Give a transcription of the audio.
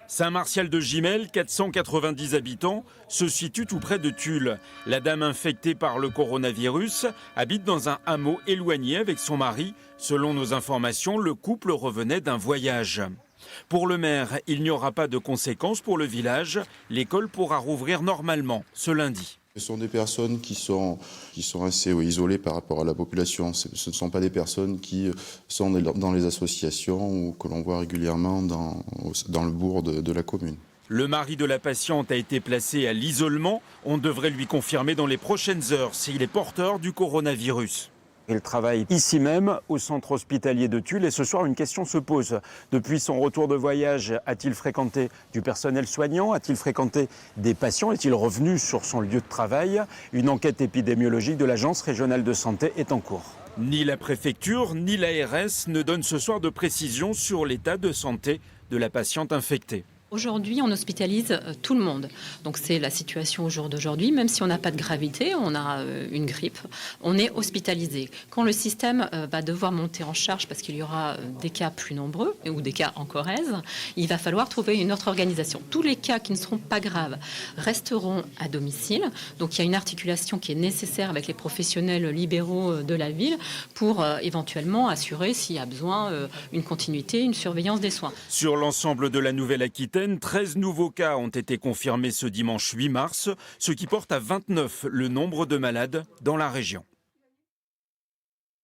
Saint-Martial-de-Gimel, 490 habitants, se situe tout près de Tulle. La dame infectée par le coronavirus habite dans un hameau éloigné avec son mari. Selon nos informations, le couple revenait d'un voyage. Pour le maire, il n'y aura pas de conséquences pour le village. L'école pourra rouvrir normalement ce lundi. Ce sont des personnes qui sont assez isolées par rapport à la population. Ce ne sont pas des personnes qui sont dans les associations ou que l'on voit régulièrement dans le bourg de la commune. Le mari de la patiente a été placé à l'isolement. On devrait lui confirmer dans les prochaines heures s'il est porteur du coronavirus. Il travaille ici même, au centre hospitalier de Tulle, et ce soir, une question se pose. Depuis son retour de voyage, a-t-il fréquenté du personnel soignant? A-t-il fréquenté des patients? Est-il revenu sur son lieu de travail? Une enquête épidémiologique de l'Agence régionale de santé est en cours. Ni la préfecture, ni l'ARS ne donnent ce soir de précisions sur l'état de santé de la patiente infectée. Aujourd'hui, on hospitalise tout le monde. Donc c'est la situation au jour d'aujourd'hui. Même si on n'a pas de gravité, on a une grippe, on est hospitalisé. Quand le système va devoir monter en charge parce qu'il y aura des cas plus nombreux ou des cas en Corrèze, il va falloir trouver une autre organisation. Tous les cas qui ne seront pas graves resteront à domicile. Donc il y a une articulation qui est nécessaire avec les professionnels libéraux de la ville pour éventuellement assurer, s'il y a besoin, une continuité, une surveillance des soins. Sur l'ensemble de la Nouvelle-Aquitaine, 13 nouveaux cas ont été confirmés ce dimanche 8 mars, ce qui porte à 29 le nombre de malades dans la région.